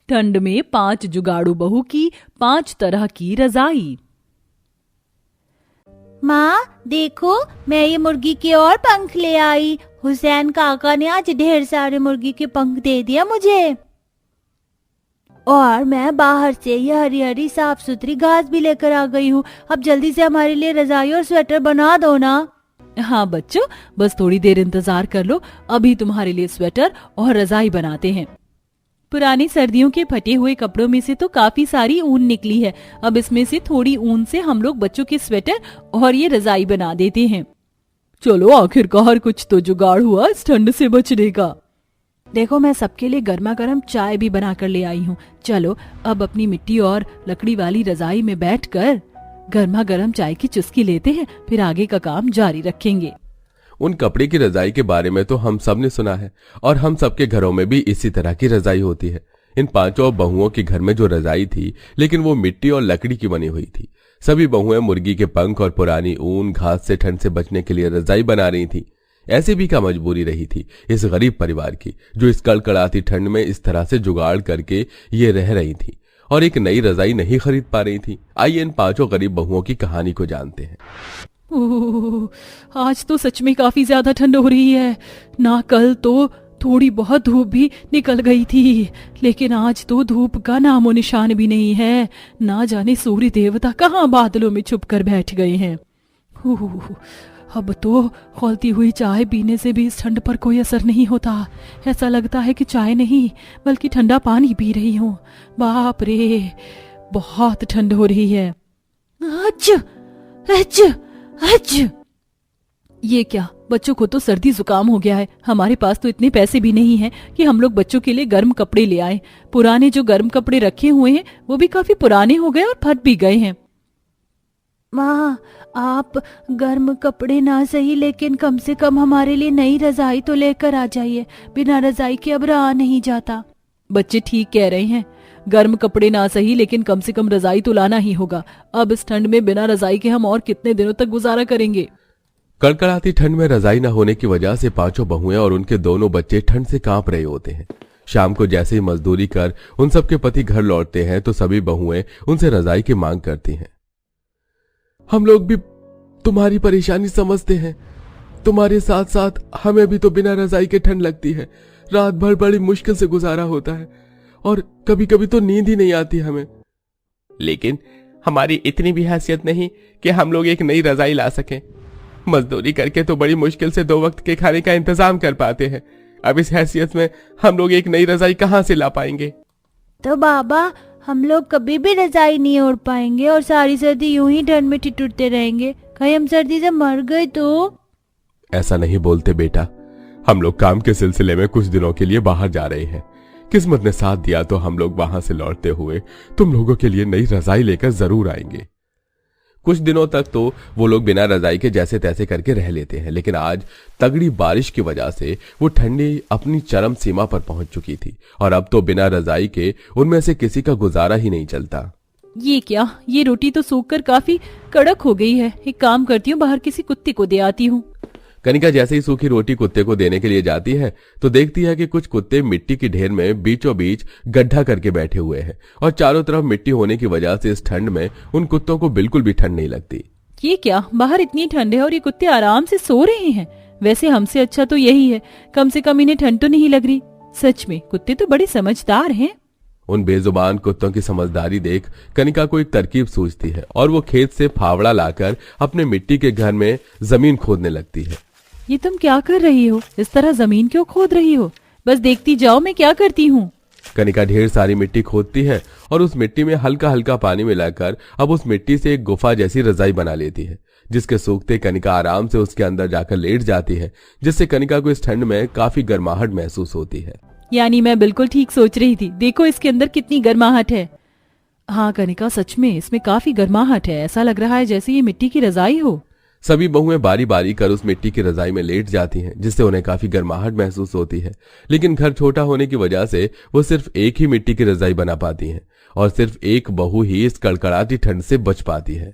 ठंड में 5 जुगाड़ू बहू की 5 तरह की रजाई। माँ देखो, मैं ये मुर्गी के और पंख ले आई। हुसैन काका ने आज ढेर सारे मुर्गी के पंख दे दिया मुझे। और मैं बाहर से ये हरी हरी साफ सुथरी घास भी लेकर आ गई हूँ। अब जल्दी से हमारे लिए रजाई और स्वेटर बना दो ना। हाँ बच्चों, बस थोड़ी देर इंतजार कर लो, अभी तुम्हारे लिए स्वेटर और रजाई बनाते हैं। पुरानी सर्दियों के फटे हुए कपड़ों में से तो काफी सारी ऊन निकली है। अब इसमें से थोड़ी ऊन से हम लोग बच्चों के स्वेटर और ये रजाई बना देते हैं। चलो, आखिरकार कुछ तो जुगाड़ हुआ इस ठंड से बचने का। देखो, मैं सबके लिए गर्मा गर्म चाय भी बना कर ले आई हूँ। चलो अब अपनी मिट्टी और लकड़ी वाली रजाई में बैठकर गर्मा गर्म चाय की चुस्की लेते हैं, फिर आगे का काम जारी रखेंगे। उन कपड़े की रजाई के बारे में तो हम सब ने सुना है और हम सबके घरों में भी इसी तरह की रजाई होती है। इन 5 बहुओं के घर में जो रजाई थी, लेकिन वो मिट्टी और लकड़ी की बनी हुई थी। सभी बहुएं मुर्गी के पंख और पुरानी ऊन घास से ठंड से बचने के लिए रजाई बना रही थी। ऐसे भी क्या मजबूरी रही थी इस गरीब परिवार की, जो इस कड़कड़ाती ठंड में इस तरह से जुगाड़ करके ये रह रही थी और एक नई रजाई नहीं खरीद पा रही थी। आइए इन 5 गरीब बहुओं की कहानी को जानते हैं। आज तो सच में काफी ज्यादा ठंड हो रही है ना। कल तो थोड़ी बहुत धूप भी निकल गई थी, लेकिन आज तो धूप का नामो निशान भी नहीं है। ना जाने सूर्य देवता कहाँ बादलों में छुप कर बैठ गए हैं। अब तो खौलती हुई चाय पीने से भी इस ठंड पर कोई असर नहीं होता। ऐसा लगता है कि चाय नहीं बल्कि ठंडा पानी पी रही हूँ। बाप रे, बहुत ठंड हो रही है। अच, अच, अच। ये क्या, बच्चों को तो सर्दी जुकाम हो गया है। हमारे पास तो इतने पैसे भी नहीं हैं कि हम लोग बच्चों के लिए गर्म कपड़े ले आए। पुराने जो गर्म कपड़े रखे हुए हैं वो भी काफी पुराने हो गए और फट भी गए हैं। माँ, आप गर्म कपड़े ना सही, लेकिन कम से कम हमारे लिए नई रजाई तो लेकर आ जाइए। बिना रजाई के अब रहा नहीं जाता। बच्चे ठीक कह रहे हैं, गर्म कपड़े ना सही लेकिन कम से कम रजाई तो लाना ही होगा। अब इस ठंड में बिना रजाई के हम और कितने दिनों तक गुजारा करेंगे। कड़कड़ाती ठंड में रजाई न होने की वजह से 5 बहुएं और उनके दोनों बच्चे ठंड से कांप रहे होते हैं। शाम को जैसे ही मजदूरी कर उन सबके पति घर लौटते हैं तो सभी बहुएं उनसे रजाई की मांग करती हैं। हम लोग भी तुम्हारी परेशानी समझते हैं। तुम्हारे साथ साथ हमें भी तो बिना रजाई के ठंड लगती है। रात भर बड़ी मुश्किल से गुजारा होता है और कभी कभी तो नींद ही नहीं आती हमें। लेकिन हमारी इतनी भी हैसियत नहीं कि हम लोग एक नई रजाई ला सकें। मजदूरी करके तो बड़ी मुश्किल से 2 वक्त के खाने का इंतजाम कर पाते हैं। अब इस हैसियत में हम लोग एक नई रजाई कहां से ला पाएंगे? तो बाबा, हम लोग कभी भी रजाई नहीं ओढ़ पाएंगे और सारी सर्दी यूं ही ठंड में ठिठुरते रहेंगे। कहीं हम सर्दी से मर गए तो? ऐसा नहीं बोलते बेटा, हम लोग काम के सिलसिले में कुछ दिनों के लिए बाहर जा रहे हैं। किस्मत ने साथ दिया तो हम लोग वहां से लौटते हुए तुम लोगों के लिए नई रजाई लेकर जरूर आएंगे। कुछ दिनों तक तो वो लोग बिना रजाई के जैसे तैसे करके रह लेते हैं, लेकिन आज तगड़ी बारिश की वजह से वो ठंडी अपनी चरम सीमा पर पहुंच चुकी थी और अब तो बिना रजाई के उनमें से किसी का गुजारा ही नहीं चलता। ये क्या, ये रोटी तो सूखकर काफी कड़क हो गई है। एक काम करती हूँ, बाहर किसी कुत्ते को दे आती हूँ। कनिका जैसे ही सूखी रोटी कुत्ते को देने के लिए जाती है तो देखती है कि कुछ कुत्ते मिट्टी की ढेर में बीचों बीच गड्ढा करके बैठे हुए हैं और चारों तरफ मिट्टी होने की वजह से इस ठंड में उन कुत्तों को बिल्कुल भी ठंड नहीं लगती। ये क्या, बाहर इतनी ठंड है और ये कुत्ते आराम से सो रहे हैं। वैसे हमसे अच्छा तो यही है, कम से कम इन्हें ठंड तो नहीं लग रही। सच में कुत्ते तो बड़े समझदार हैं। उन बेजुबान कुत्तों की समझदारी देख कनिका को एक तरकीब सूझती है और वो खेत से फावड़ा लाकर अपने मिट्टी के घर में जमीन खोदने लगती है। ये तुम क्या कर रही हो? इस तरह जमीन क्यों खोद रही हो? बस देखती जाओ मैं क्या करती हूँ। कनिका ढेर सारी मिट्टी खोदती है और उस मिट्टी में हल्का हल्का पानी मिलाकर अब उस मिट्टी से एक गुफा जैसी रजाई बना लेती है, जिसके सूखते कनिका आराम से उसके अंदर जाकर लेट जाती है, जिससे कनिका को इस ठंड में काफी गर्माहट महसूस होती है। यानी मैं बिल्कुल ठीक सोच रही थी। देखो इसके अंदर कितनी गर्माहट है। हाँ कनिका, सच में इसमें काफी गर्माहट है। ऐसा लग रहा है जैसे ये मिट्टी की रजाई हो। सभी बहुएं बारी बारी कर उस मिट्टी की रजाई में लेट जाती हैं, जिससे उन्हें काफी गर्माहट महसूस होती है। लेकिन घर छोटा होने की वजह से वो सिर्फ एक ही मिट्टी की रजाई बना पाती हैं और सिर्फ एक बहू ही इस कड़कड़ाती ठंड से बच पाती है।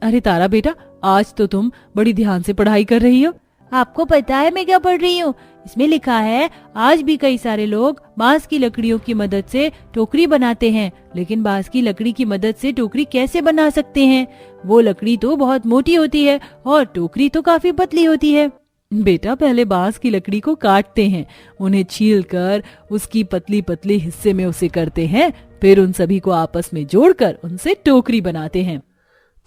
अरे तारा बेटा, आज तो तुम बड़ी ध्यान से पढ़ाई कर रही हो। आपको पता है मैं क्या पढ़ रही हूँ? इसमें लिखा है आज भी कई सारे लोग बांस की लकड़ियों की मदद से टोकरी बनाते हैं, लेकिन बांस की लकड़ी की मदद से टोकरी कैसे बना सकते हैं? वो लकड़ी तो बहुत मोटी होती है और टोकरी तो काफी पतली होती है। बेटा, पहले बांस की लकड़ी को काटते हैं, उन्हें छील कर उसकी पतली पतली हिस्से में उसे करते हैं, फिर उन सभी को आपस में जोड़कर उनसे टोकरी बनाते हैं।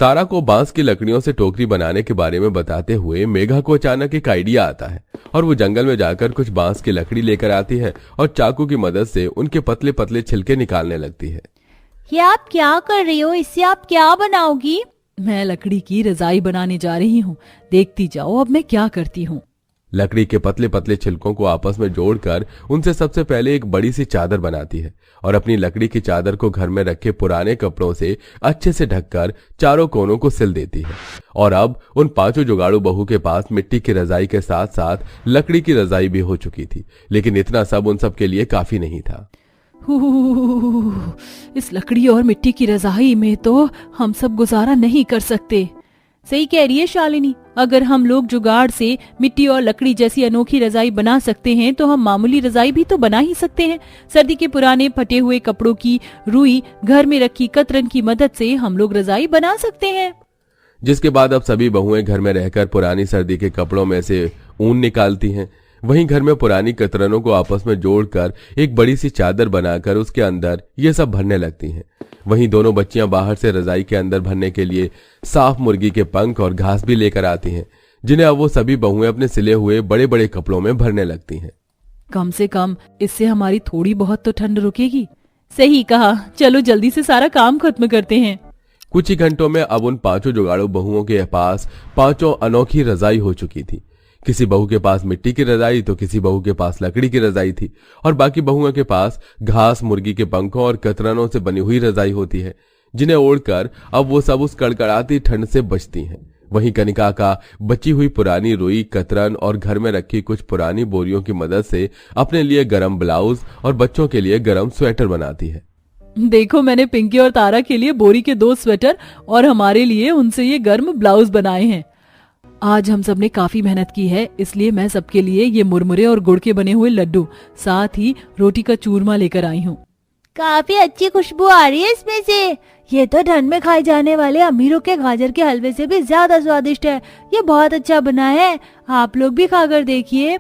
तारा को बांस की लकड़ियों से टोकरी बनाने के बारे में बताते हुए मेघा को अचानक एक आइडिया आता है और वो जंगल में जाकर कुछ बांस की लकड़ी लेकर आती है और चाकू की मदद से उनके पतले पतले छिलके निकालने लगती है। ये आप क्या कर रही हो? इससे आप क्या बनाओगी? मैं लकड़ी की रजाई बनाने जा रही हूँ, देखती जाओ अब मैं क्या करती हूँ। लकड़ी के पतले पतले छिलकों को आपस में जोड़कर उनसे सबसे पहले एक बड़ी सी चादर बनाती है और अपनी लकड़ी की चादर को घर में रखे पुराने कपड़ों से अच्छे से ढककर चारों कोनों को सिल देती है। और अब उन पांचों जुगाड़ू बहू के पास मिट्टी की रजाई के साथ साथ लकड़ी की रजाई भी हो चुकी थी, लेकिन इतना सब उन सब के लिए काफी नहीं था। इस लकड़ी और मिट्टी की रजाई में तो हम सब गुजारा नहीं कर सकते। सही कह रही है शालिनी, अगर हम लोग जुगाड़ से मिट्टी और लकड़ी जैसी अनोखी रजाई बना सकते हैं तो हम मामूली रजाई भी तो बना ही सकते हैं। सर्दी के पुराने फटे हुए कपड़ों की रुई, घर में रखी कतरन की मदद से हम लोग रजाई बना सकते हैं। जिसके बाद अब सभी बहुएं घर में रहकर पुरानी सर्दी के कपड़ों में से ऊन निकालती हैं। वहीं घर में पुरानी कतरनों को आपस में जोड़कर एक बड़ी सी चादर बनाकर उसके अंदर ये सब भरने लगती हैं। वहीं दोनों बच्चियां बाहर से रजाई के अंदर भरने के लिए साफ मुर्गी के पंख और घास भी लेकर आती हैं, जिन्हें अब वो सभी बहुएं अपने सिले हुए बड़े बड़े कपड़ों में भरने लगती हैं। कम से कम इससे हमारी थोड़ी बहुत तो ठंड रुकेगी। सही कहा, चलो जल्दी से सारा काम खत्म करते हैं। कुछ ही घंटों में अब उन पांचों जुगाड़ू बहुओं के पास पांचों अनोखी रजाई हो चुकी थी। किसी बहू के पास मिट्टी की रजाई तो किसी बहू के पास लकड़ी की रजाई थी और बाकी बहुओं के पास घास, मुर्गी के पंखों और कतरनों से बनी हुई रजाई होती है, जिन्हें ओढ़कर अब वो सब उस कड़कड़ाती ठंड से बचती हैं। वहीं कनिका का बची हुई पुरानी रुई, कतरन और घर में रखी कुछ पुरानी बोरियों की मदद से अपने लिए गर्म ब्लाउज और बच्चों के लिए गर्म स्वेटर बनाती है। देखो, मैंने पिंकी और तारा के लिए बोरी के 2 स्वेटर और हमारे लिए उनसे ये गर्म ब्लाउज बनाए हैं। आज हम सब ने काफी मेहनत की है, इसलिए मैं सबके लिए ये मुरमुरे और गुड़ के बने हुए लड्डू, साथ ही रोटी का चूरमा लेकर आई हूँ। काफी अच्छी खुशबू आ रही है इसमें से। ये तो ठंड में खाए जाने वाले अमीरों के गाजर के हलवे से भी ज्यादा स्वादिष्ट है। ये बहुत अच्छा बना है, आप लोग भी खाकर देखिए।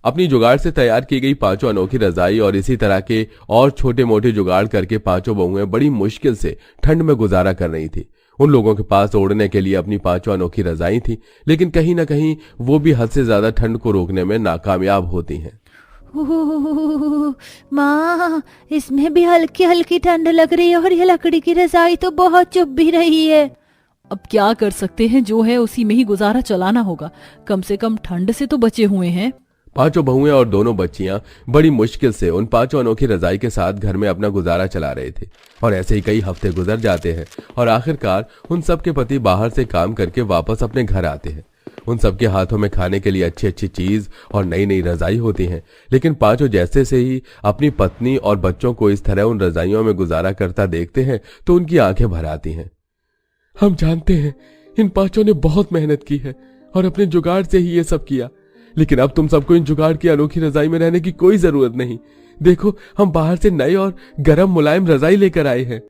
अपनी जुगाड़ से तैयार की गई पांचों अनोखी रजाई और इसी तरह के और छोटे मोटे जुगाड़ करके पांचों बहुएं बड़ी मुश्किल से ठंड में गुजारा कर रही थी। उन लोगों के पास ओढ़ने के लिए अपनी पांचों अनोखी रजाई थी, लेकिन कहीं न कहीं वो भी हद से ज्यादा ठंड को रोकने में नाकामयाब होती हैं। माँ, इसमें भी हल्की हल्की ठंड लग रही है और ये लकड़ी की रजाई तो बहुत चुभ भी रही है। अब क्या कर सकते हैं, जो है उसी में ही गुजारा चलाना होगा। कम से कम ठंड से तो बचे हुए हैं। पांचों बहुएं और दोनों बच्चियां बड़ी मुश्किल से उन पांचों अनोखी रजाई के साथ घर में अपना गुजारा चला रहे थे और ऐसे ही कई हफ्ते गुजर जाते हैं और आखिरकार उन सब के पति बाहर से काम करके वापस अपने घर आते हैं। उन सबके हाथों में खाने के लिए अच्छी अच्छी चीज और नई नई रजाई होती हैं, लेकिन पांचों जैसे से ही अपनी पत्नी और बच्चों को इस तरह उन रजाइयों में गुजारा करता देखते हैं तो उनकी आंखें भर आती हैं। हम जानते हैं इन पांचों ने बहुत मेहनत की है और अपने जुगाड़ से ही ये सब किया, लेकिन अब तुम सबको इन जुगाड़ की अनोखी रजाई में रहने की कोई जरूरत नहीं। देखो, हम बाहर से नई और गर्म मुलायम रजाई लेकर आए हैं।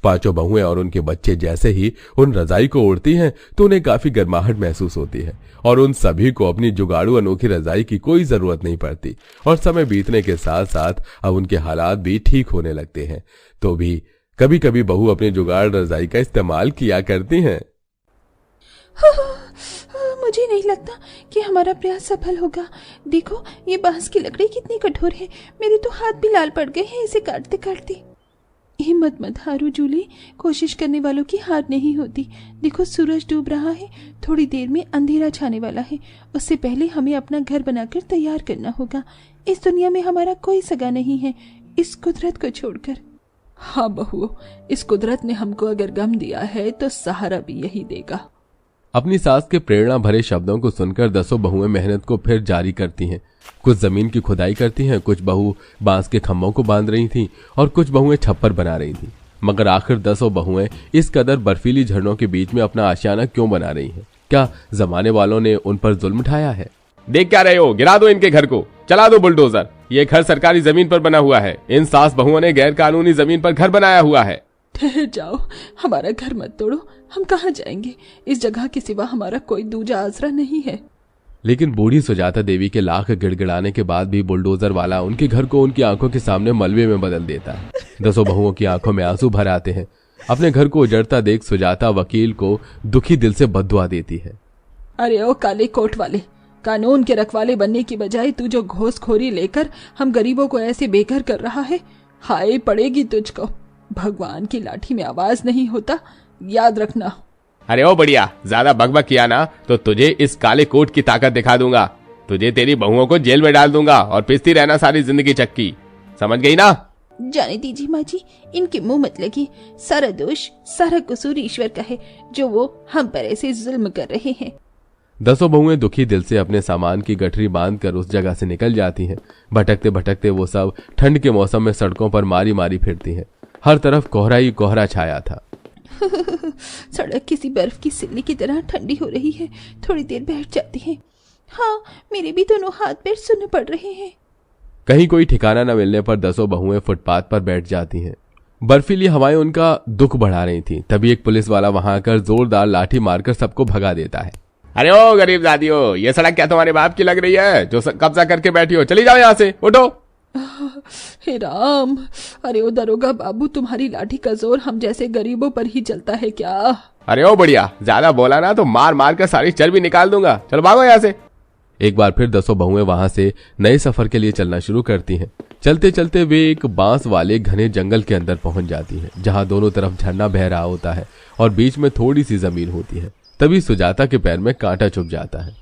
पांचों बहुएं और उनके बच्चे जैसे ही उन रजाई को ओढ़ती हैं तो उन्हें काफी गर्माहट महसूस होती है और उन सभी को अपनी जुगाड़ू अनोखी रजाई की कोई जरूरत नहीं पड़ती और समय बीतने के साथ साथ अब उनके हालात भी ठीक होने लगते हैं। तो भी कभी कभी बहू अपनी जुगाड़ रजाई का इस्तेमाल किया करती हैं। मुझे नहीं लगता कि हमारा प्रयास सफल होगा। देखो, ये बांस की लकड़ी कितनी कठोर है, मेरे तो हाथ भी लाल पड़ गए हैं इसे काटते काटते। हिम्मत मत हारो जूली, कोशिश करने वालों की हार नहीं होती। देखो, सूरज डूब रहा है, थोड़ी देर में अंधेरा छाने वाला है। उससे पहले हमें अपना घर बनाकर तैयार करना होगा। इस दुनिया में हमारा कोई सगा नहीं है, इस कुदरत को छोड़कर। हाँ बहू, इस कुदरत ने हमको अगर गम दिया है तो सहारा भी यही देगा। अपनी सास के प्रेरणा भरे शब्दों को सुनकर 10 बहुएं मेहनत को फिर जारी करती हैं। कुछ जमीन की खुदाई करती हैं, कुछ बहू बांस के खम्भों को बांध रही थीं और कुछ बहुएं छप्पर बना रही थीं। मगर आखिर 10 बहुएं इस कदर बर्फीली झरनों के बीच में अपना आशियाना क्यों बना रही हैं? क्या जमाने वालों ने उन पर जुल्म ढाया है? देख क्या रहे हो, गिरा दो इनके घर को, चला दो बुलडोजर। ये घर सरकारी जमीन पर बना हुआ है। इन सास बहुओं ने गैर कानूनी जमीन पर घर बनाया हुआ है। ठहर जाओ, हमारा घर मत तोड़ो। हम कहाँ जाएंगे? इस जगह के सिवा हमारा कोई दूजा आसरा नहीं है। लेकिन बूढ़ी सुजाता देवी के लाख गिड़गिड़ाने के बाद भी बुलडोजर वाला उनके घर को उनकी आंखों के सामने मलबे में बदल देता है। 10 बहुओं की आंखों में आंसू भर आते हैं। अपने घर को उजड़ता देख सुजाता वकील को दुखी दिल से बद्दुआ देती है। अरे ओ काले कोट वाले, कानून के रखवाले बनने की बजाय तू जो घोसखोरी लेकर हम गरीबों को ऐसे बेघर कर रहा है, हाय पड़ेगी तुझको। भगवान की लाठी में आवाज नहीं होता, याद रखना। अरे ओ बढ़िया, ज्यादा बकबक किया ना तो तुझे इस काले कोट की ताकत दिखा दूंगा। तुझे तेरी बहुओं को जेल में डाल दूंगा और पिसती रहना सारी जिंदगी चक्की, समझ गई ना? जाने दीजिए माँ जी, इनके मुंह मत लगी। सारा दोष, सारा कसूर ईश्वर का है जो वो हम पर ऐसे जुल्म कर रहे हैं। 10 बहुएं दुखी दिल से अपने सामान की गठरी बांधकर उस जगह से निकल जाती हैं। भटकते भटकते वो सब ठंड के मौसम में सड़कों पर मारी मारी फिरती हैं। हर तरफ कोहरा ही कोहरा छाया था। सड़क किसी बर्फ की सिल्ली की तरह ठंडी हो रही है। थोड़ी देर बैठ जाती है। हाँ, मेरे भी दोनों हाथ पैर सुन्न पड़ रहे हैं। कहीं कोई ठिकाना न मिलने पर 10 बहुएं फुटपाथ पर बैठ जाती हैं। बर्फीली हवाएं उनका दुख बढ़ा रही थीं। तभी एक पुलिस वाला वहां आकर जोरदार लाठी मारकर सबको भगा देता है। अरे ओ गरीब दादियों, ये सड़क क्या तुम्हारे बाप की लग रही है जो कब्जा करके बैठी हो? चली जाओ यहाँ से, उठो। हे राम, अरे ओ दरोगा बाबू, तुम्हारी लाठी का जोर हम जैसे गरीबों पर ही चलता है क्या? अरे ओ बढ़िया, ज्यादा बोला ना तो मार मार कर सारी चर्बी निकाल दूंगा। चलो भागो यहाँ से। एक बार फिर 10 बहुएं वहां से नए सफर के लिए चलना शुरू करती हैं। चलते चलते वे एक बांस वाले घने जंगल के अंदर पहुंच जाती हैं, जहां दोनों तरफ झरना बह रहा होता है और बीच में थोड़ी सी जमीन होती है। तभी सुजाता के पैर में कांटा चुभ जाता है।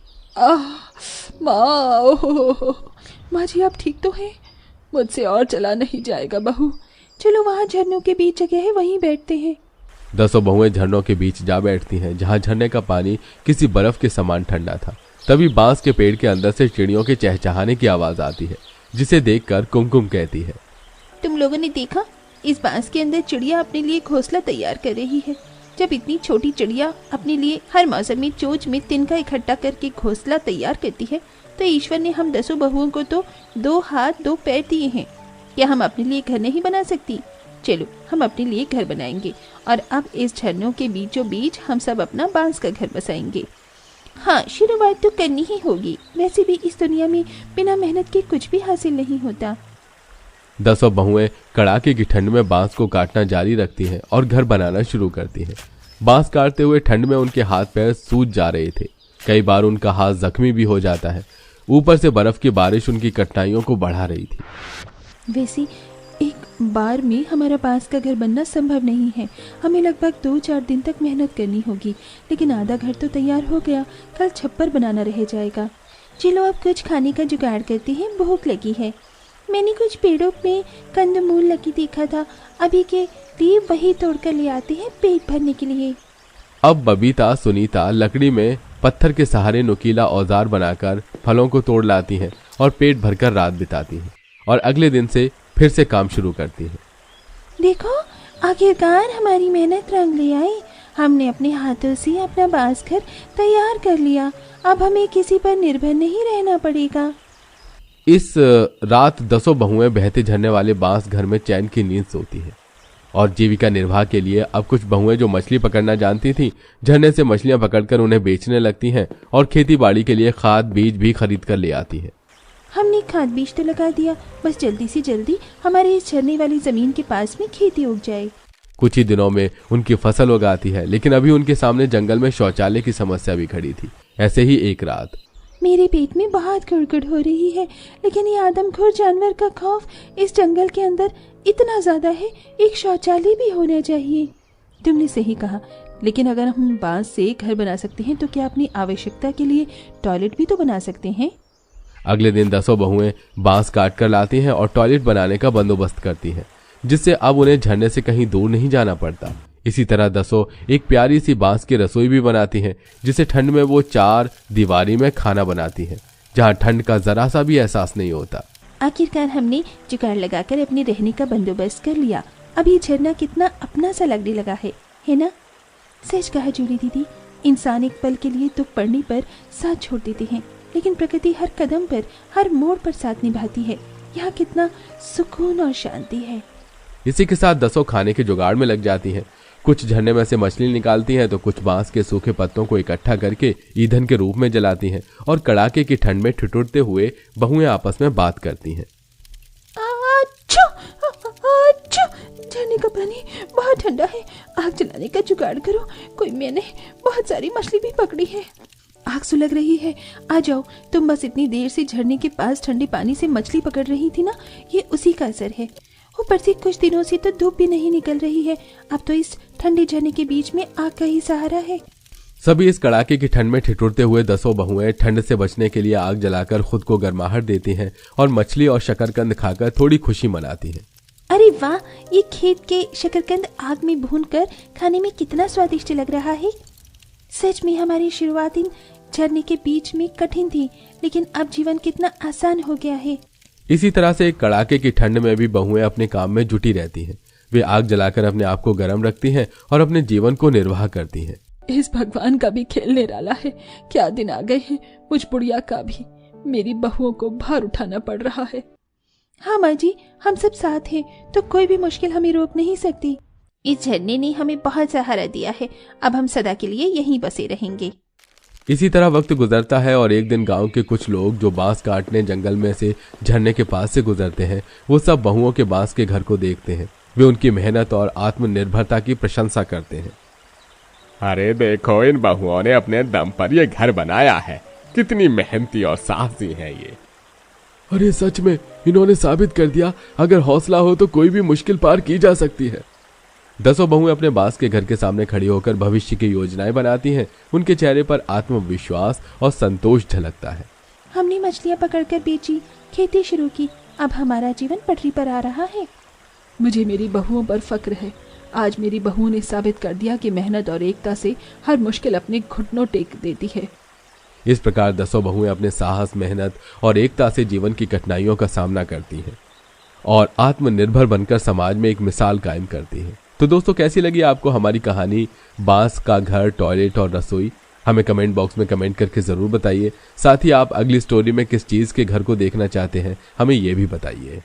माँ जी, आप ठीक तो हैं? मुझसे और चला नहीं जाएगा बहू। चलो वहाँ झरनों के बीच जगह है, वहीं बैठते हैं। 10 बहुएं झरनों के बीच जा बैठती हैं, जहां झरने का पानी किसी बर्फ के समान ठंडा था। तभी बांस के पेड़ के अंदर से चिड़ियों के चहचहाने की आवाज आती है, जिसे देखकर कुमकुम कहती है, तुम लोगों ने देखा? इस बांस के अंदर चिड़िया अपने लिए घोंसला तैयार कर रही है। जब इतनी छोटी चिड़िया अपने लिए हर मौसम में चोंच में तिनका इकट्ठा करके घोंसला तैयार करती है, तो ईश्वर ने हम 10 बहुओं को तो 2 हाथ 2 पैर दिए हैं। क्या हम अपने लिए घर नहीं बना सकती? चलो, हम अपने लिए घर बनाएंगे और अब इस झरनों के बीचों बीच हम सब अपना बांस का घर बसाएंगे। हाँ, शुरुआत तो करनी ही होगी। वैसे भी इस दुनिया में बिना मेहनत के कुछ भी हासिल नहीं होता। 10 बहुएं कड़ाके की ठंड में बांस को काटना जारी रखती हैं और घर बनाना शुरू करती हैं। बांस काटते हुए ठंड में उनके हाथ पैर सूज जा रहे थे। कई बार उनका हाथ जख्मी भी हो जाता है। ऊपर से बर्फ की बारिश उनकी कठिनाइयों को बढ़ा रही थी। वैसे एक बार में हमारा बांस का घर बनना संभव नहीं है। हमें लगभग 2-4 दिन तक मेहनत करनी होगी। लेकिन आधा घर तो तैयार हो गया, कल छप्पर बनाना रह जाएगा। चलो अब कुछ खाने का जुगाड़ करते हैं, भूख लगी है। मैंने कुछ पेड़ों में कंदमूल लगी देखा था, अभी के लिए वही तोड़कर ले आते हैं पेट भरने के लिए। अब बबीता सुनीता लकड़ी में पत्थर के सहारे नुकीला औजार बनाकर फलों को तोड़ लाती हैं और पेट भरकर रात बिताती हैं और अगले दिन से फिर से काम शुरू करती हैं। देखो, आखिरकार हमारी मेहनत रंग ले आई। हमने अपने हाथों से अपना बांस घर तैयार कर लिया। अब हमें किसी पर निर्भर नहीं रहना पड़ेगा। इस रात 10 बहुएं बहते झरने वाले बांस घर में चैन की नींद सोती है और जीविका निर्वाह के लिए अब कुछ बहुएं जो मछली पकड़ना जानती थीं, झरने से मछलियां पकड़कर उन्हें बेचने लगती हैं और खेती बाड़ी के लिए खाद बीज भी खरीद कर ले आती हैं। हमने खाद बीज तो लगा दिया, बस जल्दी से जल्दी हमारे इस झरने वाली जमीन के पास में खेती उग जाए। कुछ ही दिनों में उनकी फसल उगाती है, लेकिन अभी उनके सामने जंगल में शौचालय की समस्या भी खड़ी थी। ऐसे ही एक रात, मेरे पेट में बहुत गुड़गुड़ हो रही है, लेकिन ये आदमखोर जानवर का खौफ इस जंगल के अंदर इतना ज्यादा है, एक शौचालय भी होना चाहिए। तुमने सही कहा, लेकिन अगर हम बांस से घर बना सकते हैं तो क्या अपनी आवश्यकता के लिए टॉयलेट भी तो बना सकते हैं। अगले दिन 10 बहुएं बांस काट कर लाती हैं और टॉयलेट बनाने का बंदोबस्त करती हैं, जिससे अब उन्हें झरने से कहीं दूर नहीं जाना पड़ता। इसी तरह 10 एक प्यारी सी बांस की रसोई भी बनाती हैं, जिसे ठंड में वो 4 दीवारी में खाना बनाती हैं, जहां ठंड का जरा सा भी एहसास नहीं होता। आखिरकार हमने जुगाड़ लगाकर अपने रहने का बंदोबस्त कर लिया। अब ये झरना कितना अपना सा लगने लगा है ना? सच कहा जूली दीदी, इंसान एक पल के लिए दुख पड़ने पर साथ छोड़ देते हैं, लेकिन प्रकृति हर कदम पर, हर मोड़ पर साथ निभाती है। यहाँ कितना सुकून और शांति है। इसी के साथ 10 खाने के जुगाड़ में लग जाती हैं। कुछ झरने में से मछली निकालती हैं तो कुछ बांस के सूखे पत्तों को इकट्ठा करके ईंधन के रूप में जलाती हैं और कड़ाके की ठंड में ठिठुरते हुए बहुएं आपस में बात करती हैं। झरने का पानी बहुत ठंडा है, आग जलाने का जुगाड़ करो। कोई, मैंने बहुत सारी मछली भी पकड़ी है। आग सुलग रही है, आ जाओ। तुम बस इतनी देर से झरने के पास ठंडे पानी से मछली पकड़ रही थी ना, ये उसी का असर है। ऊपर से कुछ दिनों से तो धूप भी नहीं निकल रही है। अब तो इस ठंडे झरने के बीच में आग का ही सहारा है। सभी इस कड़ाके की ठंड में ठिठुरते हुए 10 बहुएं ठंड से बचने के लिए आग जलाकर खुद को गर्माहट देती हैं और मछली और शकरकंद खाकर थोड़ी खुशी मनाती हैं। अरे वाह, ये खेत के शकरकंद आग में भूनकर खाने में कितना स्वादिष्ट लग रहा है। सच में हमारी शुरुआत इन झरने के बीच में कठिन थी, लेकिन अब जीवन कितना आसान हो गया है। इसी तरह से कड़ाके की ठंड में भी बहुएं अपने काम में जुटी रहती हैं। वे आग जलाकर अपने आप को गर्म रखती हैं और अपने जीवन को निर्वाह करती हैं। इस भगवान का भी खेल निराला है। क्या दिन आ गए हैं, मुझ बुढ़िया का भी। मेरी बहुओं को भार उठाना पड़ रहा है। हाँ माँ जी, हम सब साथ हैं, तो कोई भी मुश्किल हमें रोक नहीं सकती। इस झरने ने हमें बहुत सहारा दिया है, अब हम सदा के लिए यहीं बसे रहेंगे। इसी तरह वक्त गुजरता है और एक दिन गांव के कुछ लोग जो बांस काटने जंगल में से झरने के पास से गुजरते हैं, वो सब बहुओं के बांस के घर को देखते हैं। वे उनकी मेहनत और आत्मनिर्भरता की प्रशंसा करते हैं। अरे देखो, इन बहुओं ने अपने दम पर ये घर बनाया है। कितनी मेहनती और साहसी है ये। अरे सच में इन्होंने साबित कर दिया, अगर हौसला हो तो कोई भी मुश्किल पार की जा सकती है। 10 बहुएं अपने बांस के घर के सामने खड़ी होकर भविष्य की योजनाएं बनाती हैं। उनके चेहरे पर आत्मविश्वास और संतोष झलकता है। हमने मछलियां पकड़कर बेची, खेती शुरू की, अब हमारा जीवन पटरी पर आ रहा है। मुझे मेरी बहुओं पर फक्र है। आज मेरी बहुओं ने साबित कर दिया कि मेहनत और एकता से हर मुश्किल अपने घुटनों टेक देती है। इस प्रकार 10 बहुएं अपने साहस, मेहनत और एकता से जीवन की कठिनाइयों का सामना करती हैं और आत्मनिर्भर बनकर समाज में एक मिसाल कायम करती हैं। तो दोस्तों, कैसी लगी आपको हमारी कहानी बांस का घर, टॉयलेट और रसोई? हमें कमेंट बॉक्स में कमेंट करके जरूर बताइए। साथ ही आप अगली स्टोरी में किस चीज के घर को देखना चाहते हैं, हमें ये भी बताइए।